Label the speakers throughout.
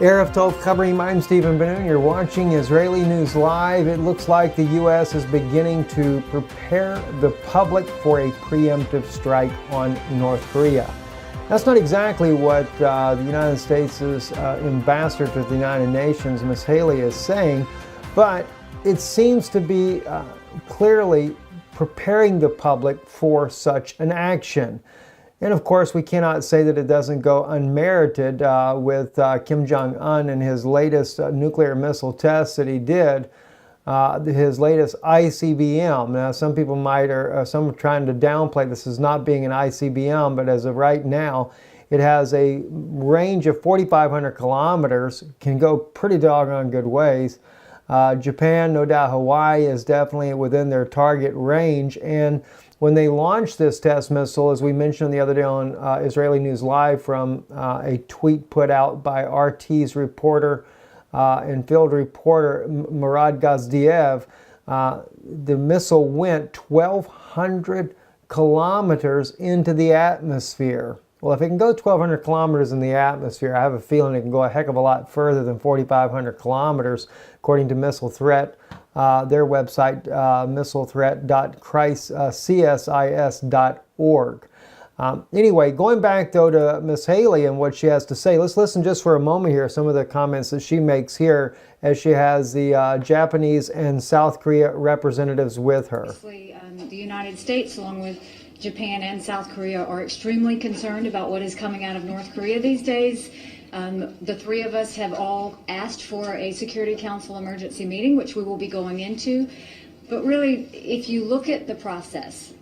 Speaker 1: Erev Tov Chabrim, I'm Stephen Ben-Nun. You're watching Israeli News Live. It looks like the U.S. is beginning to prepare the public for a preemptive strike on North Korea. That's not exactly what the United States' ambassador to the United Nations, Ms. Haley, is saying, but it seems to be clearly preparing the public for such an action. And of course, we cannot say that it doesn't go unmerited with Kim Jong-un and his latest nuclear missile tests that he did, his latest ICBM. Now, some people some are trying to downplay this as not being an ICBM, but as of right now, it has a range of 4,500 kilometers, can go pretty doggone good ways. Japan, no doubt Hawaii is definitely within their target range, and when they launched this test missile, as we mentioned the other day on Israeli News Live from a tweet put out by RT's reporter and field reporter Murad Gazdiev, the missile went 1,200 kilometers into the atmosphere. Well, if it can go 1,200 kilometers in the atmosphere, I have a feeling it can go a heck of a lot further than 4,500 kilometers, according to Missile Threat. Their website, missilethreat.csis.org. Anyway, going back though to Ms. Haley and what she has to say, let's listen just for a moment here, some of the comments that she makes here as she has the Japanese and South Korea representatives with her.
Speaker 2: The United States, along with Japan and South Korea, are extremely concerned about what is coming out of North Korea these days. The three of us have all asked for a Security Council emergency meeting, which we will be going into. But really, if you look at the process,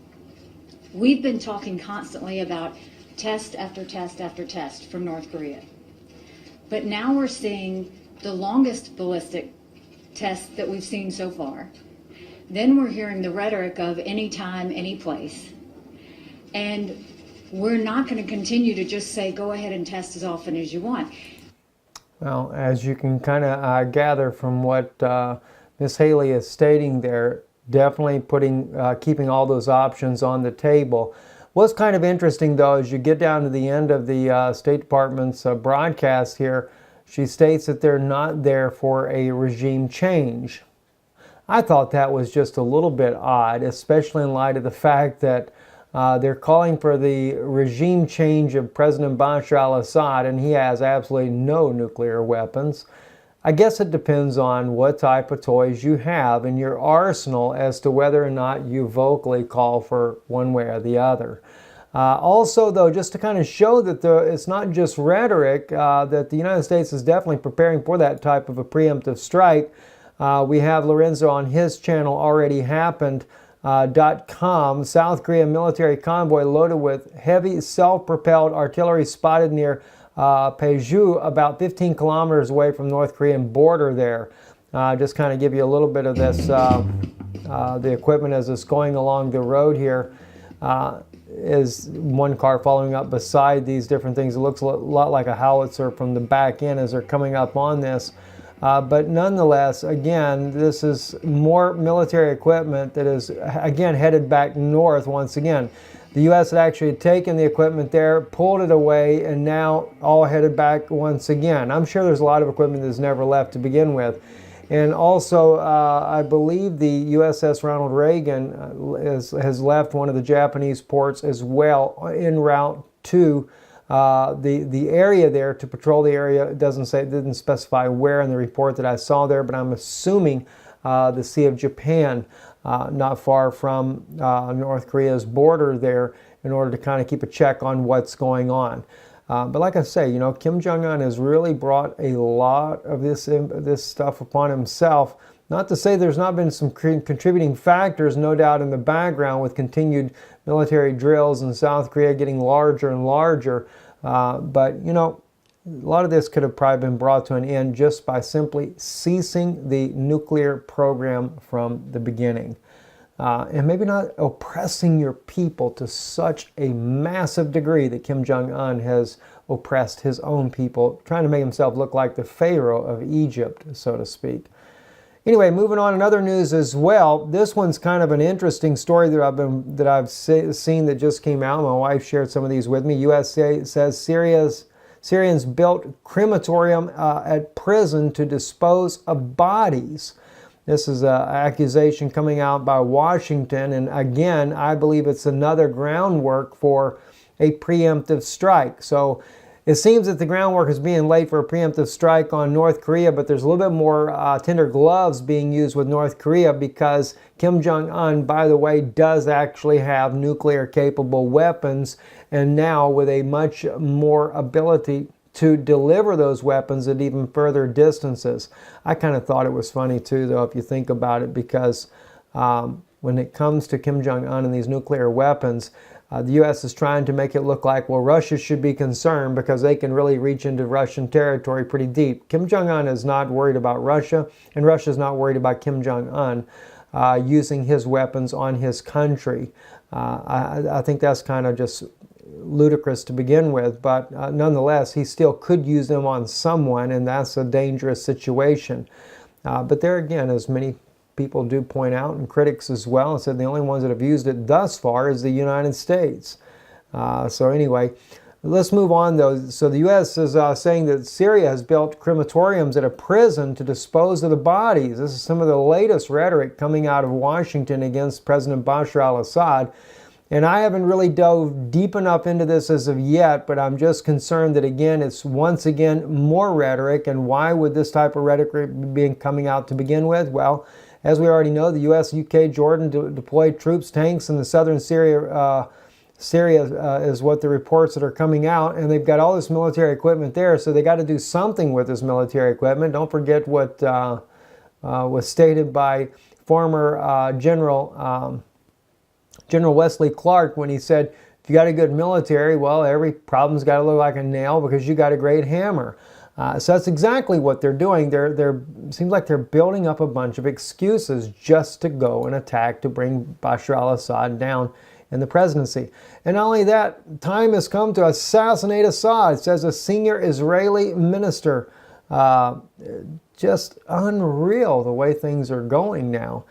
Speaker 2: we've been talking constantly about test after test after test from North Korea. But now we're seeing the longest ballistic test that we've seen so far. Then we're hearing the rhetoric of any time, any place. And we're not going to continue to just say, go ahead and test as often as you want.
Speaker 1: Well, as you can kind of gather from what Ms. Haley is stating there, definitely keeping all those options on the table. What's kind of interesting, though, as you get down to the end of the State Department's broadcast here, she states that they're not there for a regime change. I thought that was just a little bit odd, especially in light of the fact that they're calling for the regime change of President Bashar al-Assad, and he has absolutely no nuclear weapons. I guess it depends on what type of toys you have in your arsenal as to whether or not you vocally call for one way or the other. Also, though, just to kind of show that it's not just rhetoric, that the United States is definitely preparing for that type of a preemptive strike, we have Lorenzo on his channel Already Happened. .com. South Korea military convoy loaded with heavy self-propelled artillery spotted near Paeju, about 15 kilometers away from North Korean border there. Just kind of give you a little bit of this, the equipment as it's going along the road here. Is one car following up beside these different things. It looks a lot like a howitzer from the back end as they're coming up on this. But nonetheless, again, this is more military equipment that is, again, headed back north once again. The U.S. had actually taken the equipment there, pulled it away, and now all headed back once again. I'm sure there's a lot of equipment that's never left to begin with. And also, I believe the USS Ronald Reagan has left one of the Japanese ports as well en route to the area there to patrol the area. It didn't specify where in the report that I saw there, but I'm assuming the Sea of Japan, not far from North Korea's border there, in order to kind of keep a check on what's going on. But like I say, you know, Kim Jong-un has really brought a lot of this stuff upon himself. Not to say there's not been some contributing factors, no doubt, in the background with continued military drills in South Korea getting larger and larger. But, you know, a lot of this could have probably been brought to an end just by simply ceasing the nuclear program from the beginning. And maybe not oppressing your people to such a massive degree that Kim Jong-un has oppressed his own people, trying to make himself look like the Pharaoh of Egypt, so to speak. Anyway, moving on in other news as well. This one's kind of an interesting story that I've seen that just came out. My wife shared some of these with me. U.S. says Syrians built crematorium at prison to dispose of bodies. This is an accusation coming out by Washington, and again, I believe it's another groundwork for a preemptive strike. So it seems that the groundwork is being laid for a preemptive strike on North Korea, but there's a little bit more tender gloves being used with North Korea because Kim Jong-un, by the way, does actually have nuclear-capable weapons, and now with a much more ability to deliver those weapons at even further distances. I kind of thought it was funny too, though, if you think about it, because when it comes to Kim Jong-un and these nuclear weapons, the U.S. is trying to make it look like, well, Russia should be concerned because they can really reach into Russian territory pretty deep. Kim Jong-un is not worried about Russia, and Russia is not worried about Kim Jong-un using his weapons on his country. I think that's kind of just ludicrous to begin with, but nonetheless, he still could use them on someone, and that's a dangerous situation. But there again, as many people do point out, and critics as well, and said the only ones that have used it thus far is the United States. So anyway, let's move on though. So the U.S. is saying that Syria has built crematoriums at a prison to dispose of the bodies. This is some of the latest rhetoric coming out of Washington against President Bashar al-Assad. And I haven't really dove deep enough into this as of yet, but I'm just concerned that, again, it's once again more rhetoric. And why would this type of rhetoric be coming out to begin with? Well, as we already know, the U.S., UK, Jordan deployed troops, tanks in the southern Syria. Syria is what the reports that are coming out, and they've got all this military equipment there, so they got to do something with this military equipment. Don't forget what was stated by former General Wesley Clark when he said, if you got a good military, well, every problem's got to look like a nail because you got a great hammer. So that's exactly what they're doing. They're seems like they're building up a bunch of excuses just to go and attack, to bring Bashar al-Assad down in the presidency. And not only that, time has come to assassinate Assad, says a senior Israeli minister. Just unreal the way things are going now.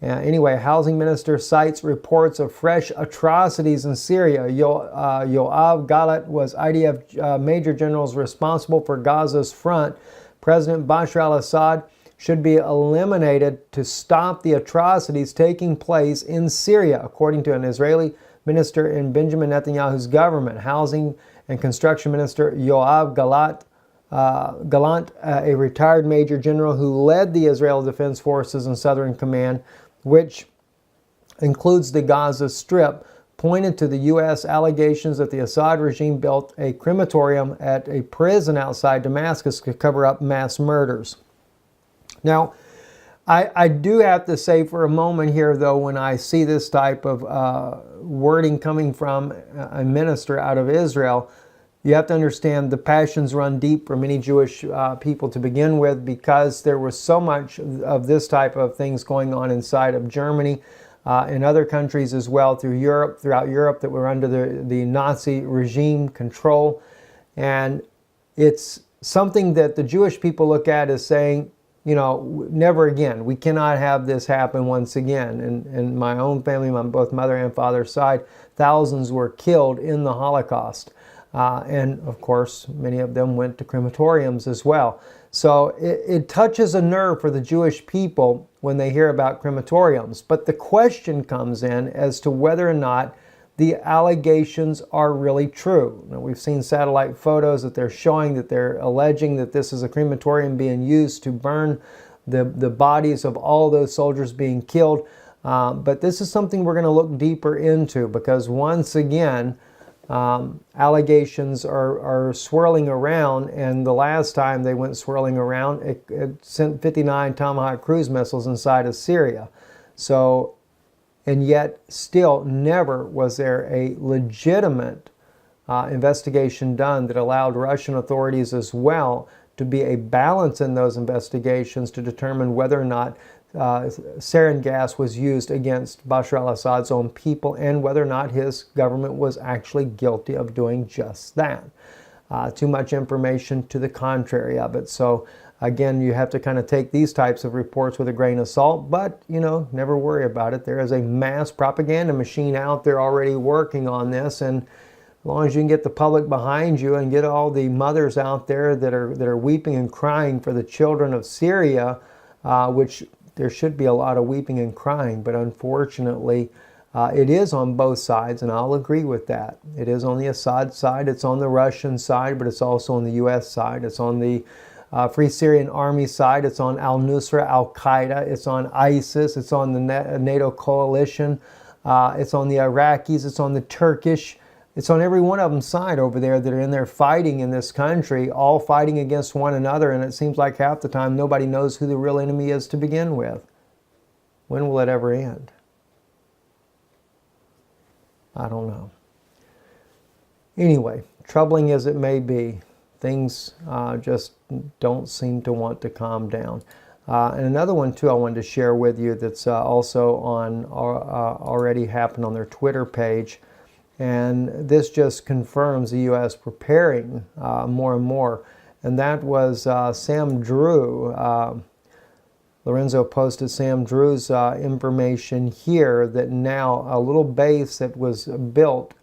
Speaker 1: Anyway, housing minister cites reports of fresh atrocities in Syria. Yoav Gallant was IDF major generals responsible for Gaza's front. President Bashar al-Assad should be eliminated to stop the atrocities taking place in Syria, according to an Israeli minister in Benjamin Netanyahu's government. Housing and construction minister Yoav Gallant, a retired major general who led the Israel Defense Forces in Southern Command, which includes the Gaza Strip, pointed to the U.S. allegations that the Assad regime built a crematorium at a prison outside Damascus to cover up mass murders. Now, I do have to say for a moment here, though, when I see this type of wording coming from a minister out of Israel, you have to understand the passions run deep for many Jewish people to begin with, because there was so much of this type of things going on inside of Germany and other countries as well throughout Europe that were under the Nazi regime control. And it's something that the Jewish people look at as saying, you know, never again. We cannot have this happen once again. And in my own family, on both mother and father's side, thousands were killed in the Holocaust. And of course, many of them went to crematoriums as well. So it touches a nerve for the Jewish people when they hear about crematoriums. But the question comes in as to whether or not the allegations are really true. Now, we've seen satellite photos that they're showing that they're alleging that this is a crematorium being used to burn the bodies of all those soldiers being killed. But this is something we're going to look deeper into, because once again, allegations are swirling around, and the last time they went swirling around, it sent 59 Tomahawk cruise missiles inside of Syria. So, and yet still never was there a legitimate investigation done that allowed Russian authorities as well to be a balance in those investigations to determine whether or not sarin gas was used against Bashar al-Assad's own people, and whether or not his government was actually guilty of doing just that. Too much information to the contrary of it. So again, you have to kind of take these types of reports with a grain of salt, but, you know, never worry about it. There is a mass propaganda machine out there already working on this, and as long as you can get the public behind you and get all the mothers out there that are weeping and crying for the children of Syria, which there should be a lot of weeping and crying, but unfortunately it is on both sides, and I'll agree with that. It is on the Assad side, it's on the Russian side, but it's also on the U.S. side. It's on the Free Syrian Army side, it's on al-Nusra, al-Qaeda, it's on ISIS, it's on the NATO coalition, it's on the Iraqis, it's on the Turkish. It's on every one of them's side over there that are in there fighting in this country, all fighting against one another, and it seems like half the time nobody knows who the real enemy is to begin with. When will it ever end? I don't know. Anyway, troubling as it may be, things just don't seem to want to calm down. And another one too I wanted to share with you that's also on already happened on their Twitter page. And this just confirms the U.S. preparing more and more. And that was Sam Drew. Lorenzo posted Sam Drew's information here that now a little base that was built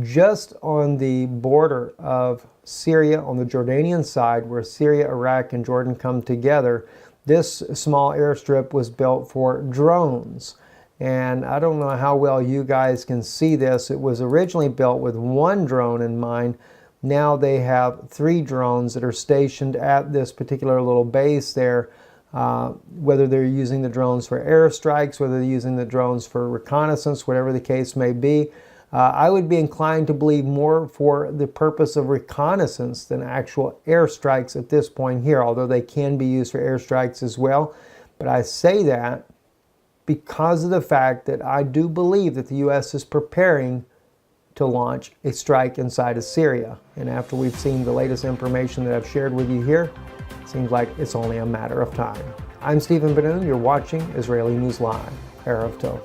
Speaker 1: just on the border of Syria, on the Jordanian side, where Syria, Iraq, and Jordan come together. This small airstrip was built for drones. And I don't know how well you guys can see this. It was originally built with one drone in mind. Now they have 3 drones that are stationed at this particular little base there. Whether they're using the drones for airstrikes, whether they're using the drones for reconnaissance, whatever the case may be. I would be inclined to believe more for the purpose of reconnaissance than actual airstrikes at this point here, although they can be used for airstrikes as well. But I say that because of the fact that I do believe that the U.S. is preparing to launch a strike inside of Syria. And after we've seen the latest information that I've shared with you here, it seems like it's only a matter of time. I'm Stephen Ben-Nun. You're watching Israeli News Live. Erev Tov.